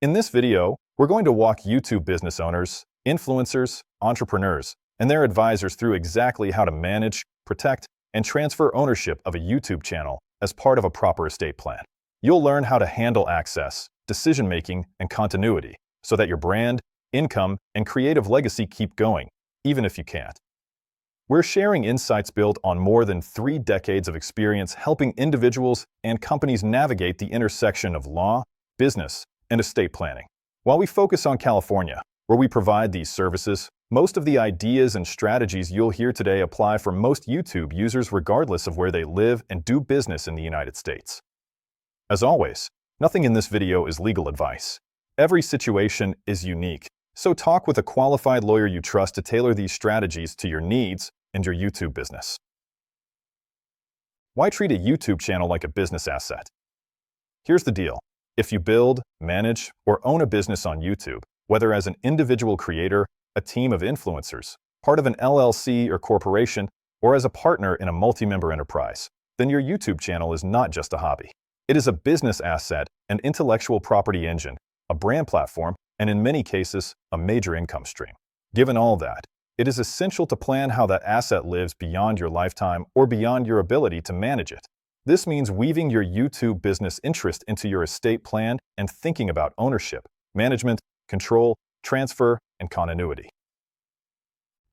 In this video, we're going to walk YouTube business owners, influencers, entrepreneurs, and their advisors through exactly how to manage, protect, and transfer ownership of a YouTube channel as part of a proper estate plan. You'll learn how to handle access, decision-making, and continuity so that your brand, income, and creative legacy keep going, even if you can't. We're sharing insights built on more than 3 decades of experience helping individuals and companies navigate the intersection of law, business, and estate planning. While we focus on California, where we provide these services, most of the ideas and strategies you'll hear today apply for most YouTube users regardless of where they live and do business in the United States. As always, nothing in this video is legal advice. Every situation is unique, so talk with a qualified lawyer you trust to tailor these strategies to your needs and your YouTube business. Why treat a YouTube channel like a business asset? Here's the deal. If you build, manage, or own a business on YouTube, whether as an individual creator, a team of influencers, part of an LLC or corporation, or as a partner in a multi-member enterprise, then your YouTube channel is not just a hobby. It is a business asset, an intellectual property engine, a brand platform, and in many cases, a major income stream. Given all that, it is essential to plan how that asset lives beyond your lifetime or beyond your ability to manage it. This means weaving your YouTube business interest into your estate plan and thinking about ownership, management, control, transfer, and continuity.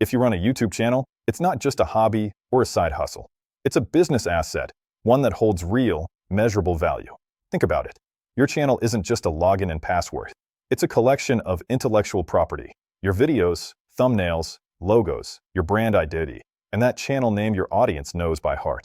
If you run a YouTube channel, it's not just a hobby or a side hustle. It's a business asset, one that holds real, measurable value. Think about it. Your channel isn't just a login and password. It's a collection of intellectual property. Your videos, thumbnails, logos, your brand identity, and that channel name your audience knows by heart.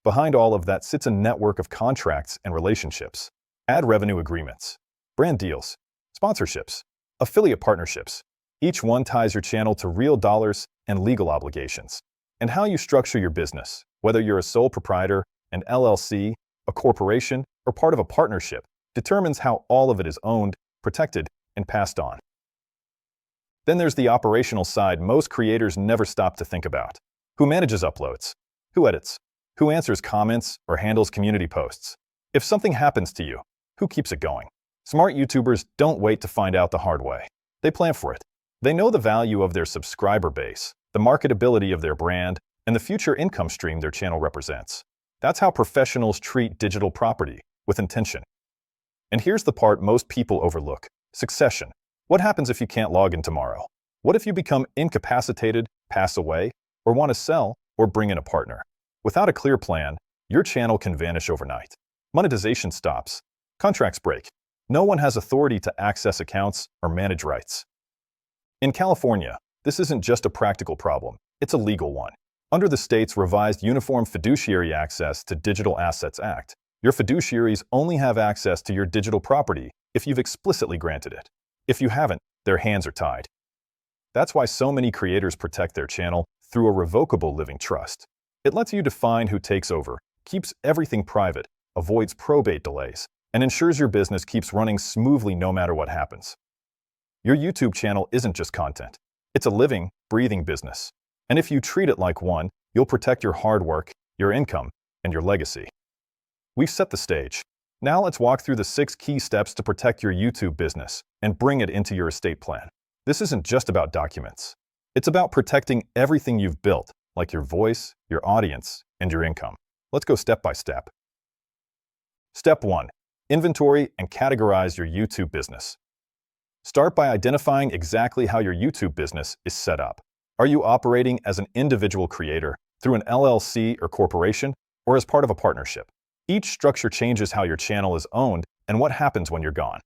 Behind all of that sits a network of contracts and relationships, ad revenue agreements, brand deals, sponsorships, affiliate partnerships. Each one ties your channel to real dollars and legal obligations. And how you structure your business, whether you're a sole proprietor, an LLC, a corporation, or part of a partnership, determines how all of it is owned, protected, and passed on. Then there's the operational side most creators never stop to think about. Who manages uploads? Who edits? Who answers comments or handles community posts? If something happens to you, who keeps it going? Smart YouTubers don't wait to find out the hard way. They plan for it. They know the value of their subscriber base, the marketability of their brand, and the future income stream their channel represents. That's how professionals treat digital property, with intention. And here's the part most people overlook: succession. What happens if you can't log in tomorrow? What if you become incapacitated, pass away, or want to sell or bring in a partner? Without a clear plan, your channel can vanish overnight. Monetization stops. Contracts break. No one has authority to access accounts or manage rights. In California, this isn't just a practical problem, it's a legal one. Under the state's revised Uniform Fiduciary Access to Digital Assets Act, your fiduciaries only have access to your digital property if you've explicitly granted it. If you haven't, their hands are tied. That's why so many creators protect their channel through a revocable living trust. It lets you define who takes over, keeps everything private, avoids probate delays, and ensures your business keeps running smoothly no matter what happens. Your YouTube channel isn't just content. It's a living, breathing business. And if you treat it like one, you'll protect your hard work, your income, and your legacy. We've set the stage. Now let's walk through the 6 key steps to protect your YouTube business and bring it into your estate plan. This isn't just about documents. It's about protecting everything you've built, like your voice, your audience, and your income. Let's go step by step. Step 1. Inventory and categorize your YouTube business. Start by identifying exactly how your YouTube business is set up. Are you operating as an individual creator, through an LLC or corporation, or as part of a partnership? Each structure changes how your channel is owned and what happens when you're gone.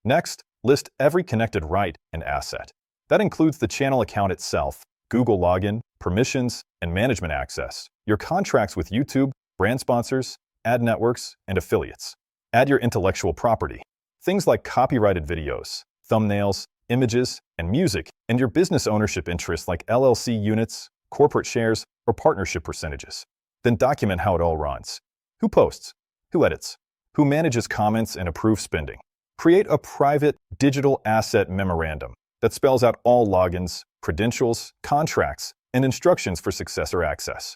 Next, list every connected right and asset. That includes the channel account itself, Google login, permissions, and management access, your contracts with YouTube, brand sponsors, ad networks, and affiliates. Add your intellectual property, things like copyrighted videos, thumbnails, images, and music, and your business ownership interests like LLC units, corporate shares, or partnership percentages. Then document how it all runs. Who posts? Who edits? Who manages comments and approves spending? Create a private digital asset memorandum that spells out all logins, credentials, contracts, and instructions for successor access.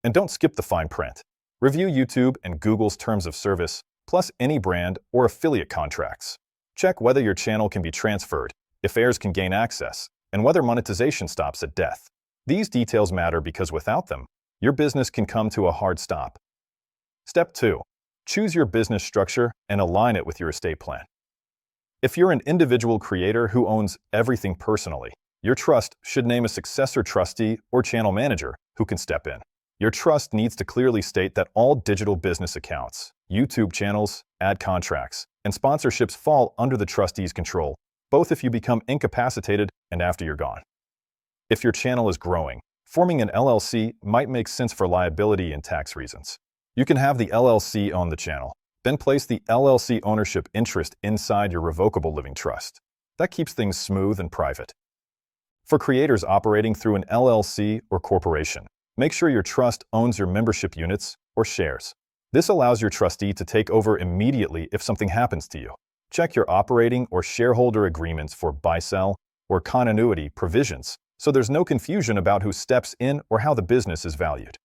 And don't skip the fine print. Review YouTube and Google's terms of service, plus any brand or affiliate contracts. Check whether your channel can be transferred, if heirs can gain access, and whether monetization stops at death. These details matter because without them, your business can come to a hard stop. Step 2. Choose your business structure and align it with your estate plan. If you're an individual creator who owns everything personally, your trust should name a successor trustee or channel manager who can step in. Your trust needs to clearly state that all digital business accounts, YouTube channels, ad contracts, and sponsorships fall under the trustee's control, both if you become incapacitated and after you're gone. If your channel is growing, forming an LLC might make sense for liability and tax reasons. You can have the LLC own the channel, then place the LLC ownership interest inside your revocable living trust. That keeps things smooth and private. For creators operating through an LLC or corporation, make sure your trust owns your membership units or shares. This allows your trustee to take over immediately if something happens to you. Check your operating or shareholder agreements for buy-sell or continuity provisions so there's no confusion about who steps in or how the business is valued.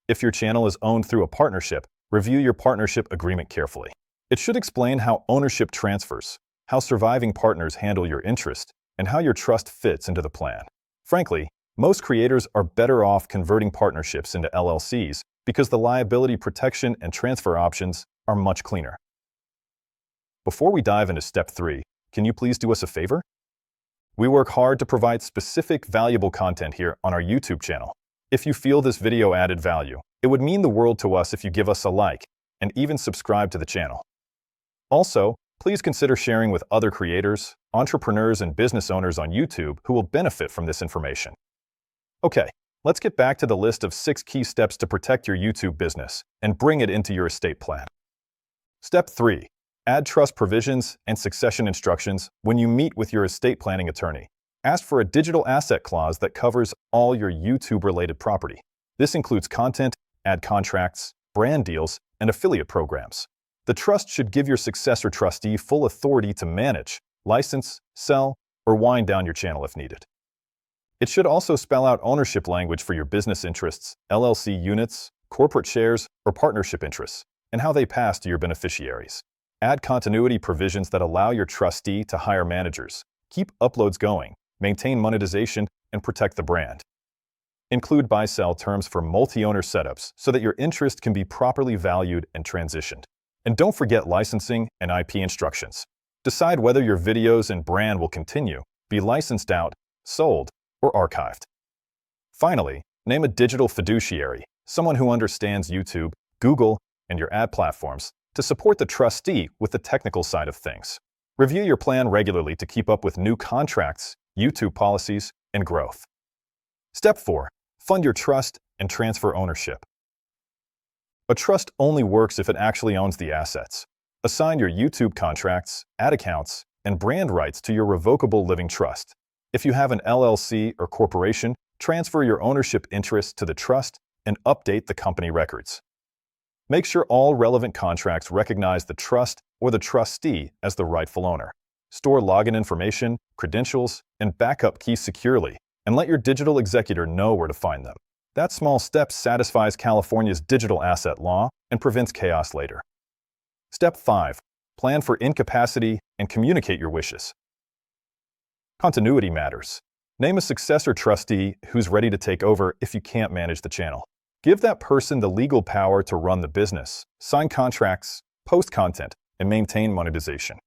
If your channel is owned through a partnership, review your partnership agreement carefully. It should explain how ownership transfers, how surviving partners handle your interest, and how your trust fits into the plan. Frankly, most creators are better off converting partnerships into LLCs because the liability protection and transfer options are much cleaner. Before we dive into Step 3, can you please do us a favor? We work hard to provide specific, valuable content here on our YouTube channel. If you feel this video added value, it would mean the world to us if you give us a like and even subscribe to the channel. Also, please consider sharing with other creators, entrepreneurs, and business owners on YouTube who will benefit from this information. Okay, let's get back to the list of 6 key steps to protect your YouTube business and bring it into your estate plan. Step 3. Add trust provisions and succession instructions when you meet with your estate planning attorney. Ask for a digital asset clause that covers all your YouTube-related property. This includes content, ad contracts, brand deals, and affiliate programs. The trust should give your successor trustee full authority to manage, license, sell, or wind down your channel if needed. It should also spell out ownership language for your business interests, LLC units, corporate shares, or partnership interests, and how they pass to your beneficiaries. Add continuity provisions that allow your trustee to hire managers, keep uploads going, maintain monetization, and protect the brand. Include buy-sell terms for multi-owner setups so that your interest can be properly valued and transitioned. And don't forget licensing and IP instructions. Decide whether your videos and brand will continue, be licensed out, sold, or archived. Finally, name a digital fiduciary, someone who understands YouTube, Google, and your ad platforms to support the trustee with the technical side of things. Review your plan regularly to keep up with new contracts, YouTube policies, and growth. Step 4. Fund your trust and transfer ownership. A trust only works if it actually owns the assets. Assign your YouTube contracts, ad accounts, and brand rights to your revocable living trust. If you have an LLC or corporation, transfer your ownership interests to the trust and update the company records. Make sure all relevant contracts recognize the trust or the trustee as the rightful owner. Store login information, credentials, and backup keys securely, and let your digital executor know where to find them. That small step satisfies California's digital asset law and prevents chaos later. Step 5. Plan for incapacity and communicate your wishes. Continuity matters. Name a successor trustee who's ready to take over if you can't manage the channel. Give that person the legal power to run the business, sign contracts, post content, and maintain monetization.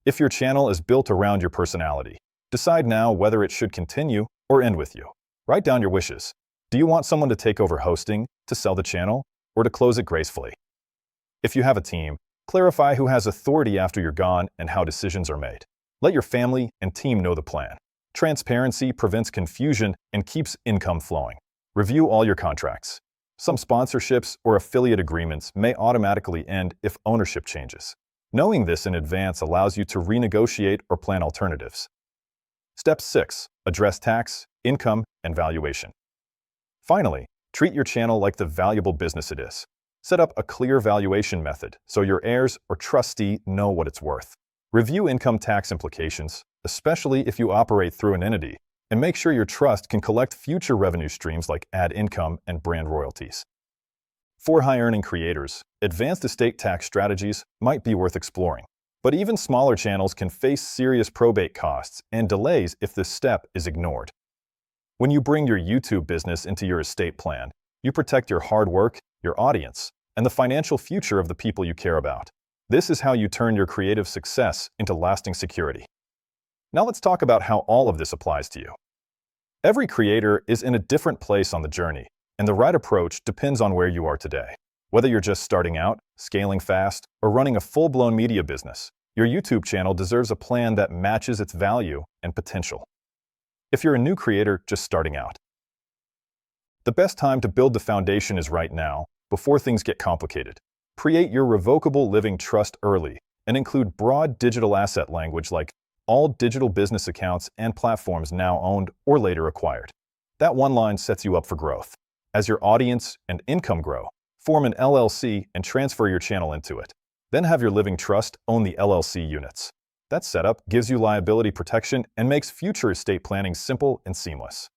If your channel is built around your personality, decide now whether it should continue or end with you. Write down your wishes. Do you want someone to take over hosting, to sell the channel, or to close it gracefully? If you have a team, clarify who has authority after you're gone and how decisions are made. Let your family and team know the plan. Transparency prevents confusion and keeps income flowing. Review all your contracts. Some sponsorships or affiliate agreements may automatically end if ownership changes. Knowing this in advance allows you to renegotiate or plan alternatives. Step 6. Address tax, income, and valuation. Finally, treat your channel like the valuable business it is. Set up a clear valuation method so your heirs or trustee know what it's worth. Review income tax implications, especially if you operate through an entity, and make sure your trust can collect future revenue streams like ad income and brand royalties. For high-earning creators, advanced estate tax strategies might be worth exploring. But even smaller channels can face serious probate costs and delays if this step is ignored. When you bring your YouTube business into your estate plan, you protect your hard work, your audience, and the financial future of the people you care about. This is how you turn your creative success into lasting security. Now let's talk about how all of this applies to you. Every creator is in a different place on the journey, and the right approach depends on where you are today. Whether you're just starting out, scaling fast, or running a full-blown media business, your YouTube channel deserves a plan that matches its value and potential. If you're a new creator just starting out, the best time to build the foundation is right now, before things get complicated. Create your revocable living trust early and include broad digital asset language like all digital business accounts and platforms now owned or later acquired. That one line sets you up for growth. As your audience and income grow, form an LLC and transfer your channel into it. Then have your living trust own the LLC units. That setup gives you liability protection and makes future estate planning simple and seamless.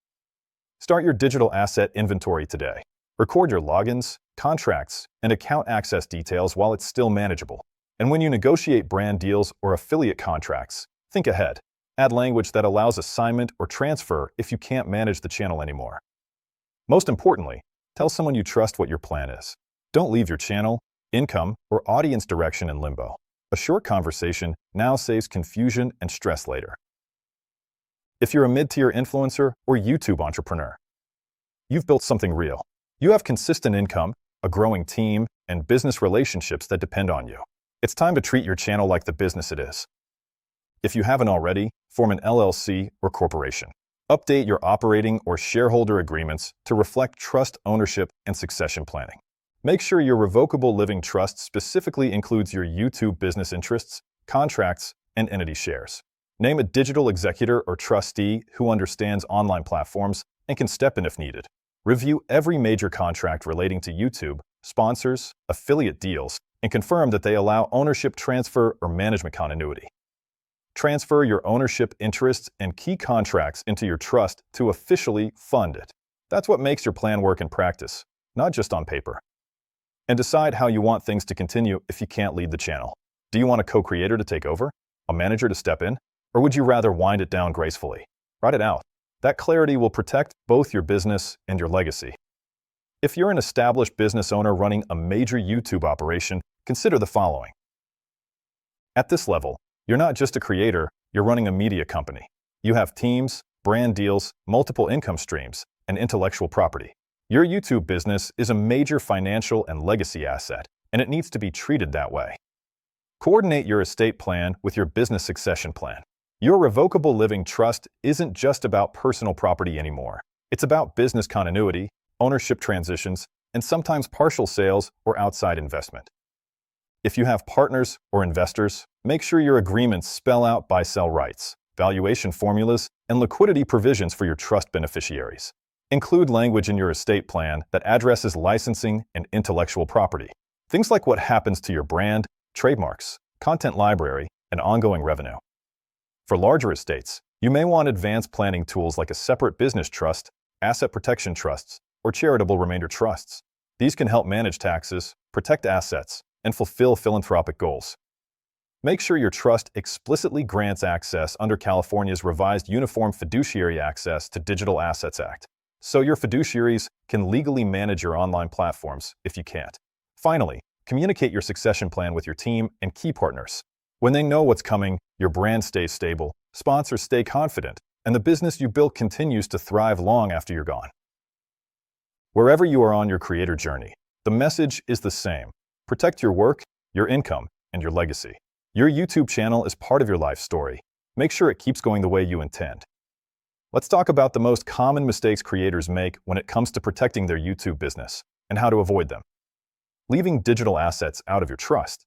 Start your digital asset inventory today. Record your logins, contracts, and account access details while it's still manageable. And when you negotiate brand deals or affiliate contracts, think ahead. Add language that allows assignment or transfer if you can't manage the channel anymore. Most importantly, tell someone you trust what your plan is. Don't leave your channel, income, or audience direction in limbo. A short conversation now saves confusion and stress later. If you're a mid-tier influencer or YouTube entrepreneur, you've built something real. You have consistent income, a growing team, and business relationships that depend on you. It's time to treat your channel like the business it is. If you haven't already, form an LLC or corporation. Update your operating or shareholder agreements to reflect trust ownership and succession planning. Make sure your revocable living trust specifically includes your YouTube business interests, contracts, and entity shares. Name a digital executor or trustee who understands online platforms and can step in if needed. Review every major contract relating to YouTube, sponsors, affiliate deals, and confirm that they allow ownership transfer or management continuity. Transfer your ownership interests and key contracts into your trust to officially fund it. That's what makes your plan work in practice, not just on paper. And decide how you want things to continue if you can't lead the channel. Do you want a co-creator to take over? A manager to step in? Or would you rather wind it down gracefully? Write it out. That clarity will protect both your business and your legacy. If you're an established business owner running a major YouTube operation, consider the following. At this level, you're not just a creator, you're running a media company. You have teams, brand deals, multiple income streams, and intellectual property. Your YouTube business is a major financial and legacy asset, and it needs to be treated that way. Coordinate your estate plan with your business succession plan. Your revocable living trust isn't just about personal property anymore. It's about business continuity, ownership transitions, and sometimes partial sales or outside investment. If you have partners or investors, make sure your agreements spell out buy-sell rights, valuation formulas, and liquidity provisions for your trust beneficiaries. Include language in your estate plan that addresses licensing and intellectual property. Things like what happens to your brand, trademarks, content library, and ongoing revenue. For larger estates, you may want advanced planning tools like a separate business trust, asset protection trusts, or charitable remainder trusts. These can help manage taxes, protect assets, and fulfill philanthropic goals. Make sure your trust explicitly grants access under California's revised Uniform Fiduciary Access to Digital Assets Act, so your fiduciaries can legally manage your online platforms if you can't. Finally, communicate your succession plan with your team and key partners. When they know what's coming, your brand stays stable, sponsors stay confident, and the business you built continues to thrive long after you're gone. Wherever you are on your creator journey, the message is the same. Protect your work, your income, and your legacy. Your YouTube channel is part of your life story. Make sure it keeps going the way you intend. Let's talk about the most common mistakes creators make when it comes to protecting their YouTube business and how to avoid them. Leaving digital assets out of your trust.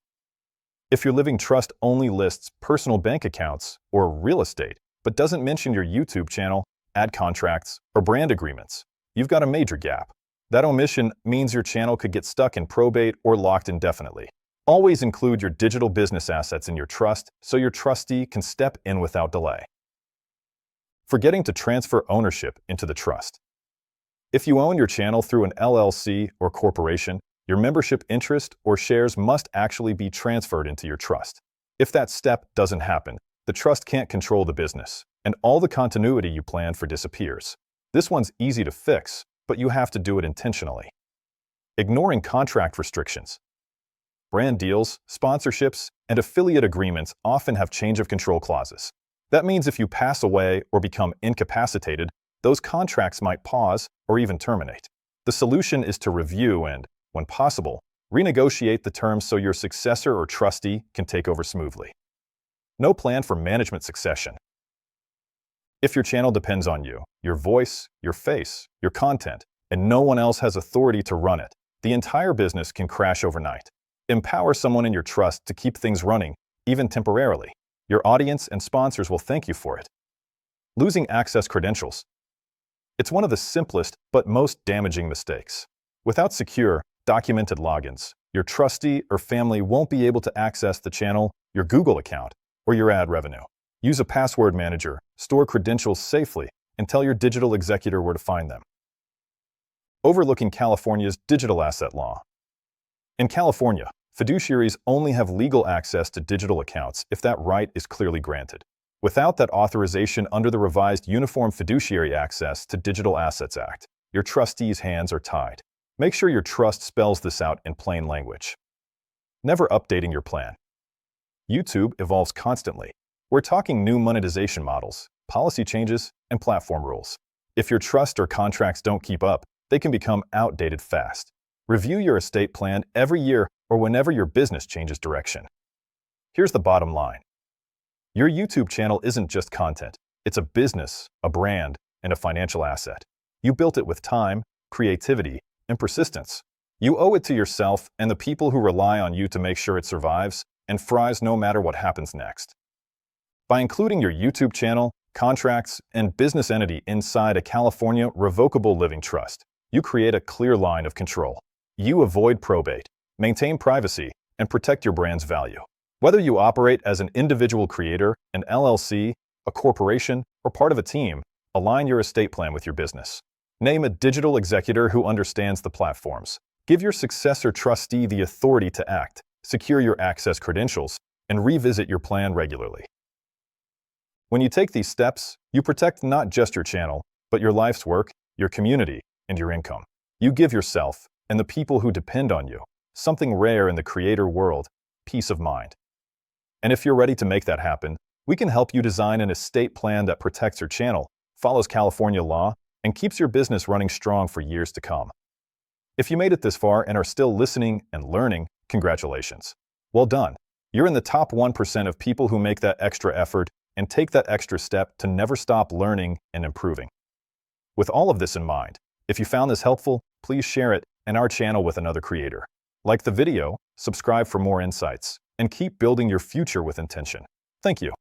If your living trust only lists personal bank accounts or real estate, but doesn't mention your YouTube channel, ad contracts, or brand agreements, you've got a major gap. That omission means your channel could get stuck in probate or locked indefinitely. Always include your digital business assets in your trust so your trustee can step in without delay. Forgetting to transfer ownership into the trust. If you own your channel through an LLC or corporation, Your membership interest or shares must actually be transferred into your trust. If that step doesn't happen, the trust can't control the business, and all the continuity you planned for disappears. This one's easy to fix, but you have to do it intentionally. Ignoring contract restrictions. Brand deals, sponsorships, and affiliate agreements often have change of control clauses. That means if you pass away or become incapacitated, those contracts might pause or even terminate. The solution is to review and, when possible, renegotiate the terms so your successor or trustee can take over smoothly. No plan for management succession. If your channel depends on you, your voice, your face, your content, and no one else has authority to run it, the entire business can crash overnight. Empower someone in your trust to keep things running, even temporarily. Your audience and sponsors will thank you for it. Losing access credentials. It's one of the simplest but most damaging mistakes. Without secure, documented logins, your trustee or family won't be able to access the channel, your Google account, or your ad revenue. Use a password manager, store credentials safely, and tell your digital executor where to find them. Overlooking California's digital asset law. In California, fiduciaries only have legal access to digital accounts if that right is clearly granted. Without that authorization under the revised Uniform Fiduciary Access to Digital Assets Act, your trustee's hands are tied. Make sure your trust spells this out in plain language. Never updating your plan. YouTube evolves constantly. We're talking new monetization models, policy changes, and platform rules. If your trust or contracts don't keep up, they can become outdated fast. Review your estate plan every year or whenever your business changes direction. Here's the bottom line. Your YouTube channel isn't just content. It's a business, a brand, and a financial asset. You built it with time, creativity, and persistence. You owe it to yourself and the people who rely on you to make sure it survives and thrives no matter what happens next. By including your YouTube channel, contracts, and business entity inside a California revocable living trust, you create a clear line of control. You avoid probate, maintain privacy, and protect your brand's value. Whether you operate as an individual creator, an LLC, a corporation, or part of a team, align your estate plan with your business. Name a digital executor who understands the platforms. Give your successor trustee the authority to act, secure your access credentials, and revisit your plan regularly. When you take these steps, you protect not just your channel, but your life's work, your community, and your income. You give yourself, and the people who depend on you, something rare in the creator world, peace of mind. And if you're ready to make that happen, we can help you design an estate plan that protects your channel, follows California law, and keeps your business running strong for years to come. If you made it this far and are still listening and learning, congratulations. Well done. You're in the top 1% of people who make that extra effort and take that extra step to never stop learning and improving. With all of this in mind, if you found this helpful, please share it and our channel with another creator. Like the video, subscribe for more insights, and keep building your future with intention. Thank you.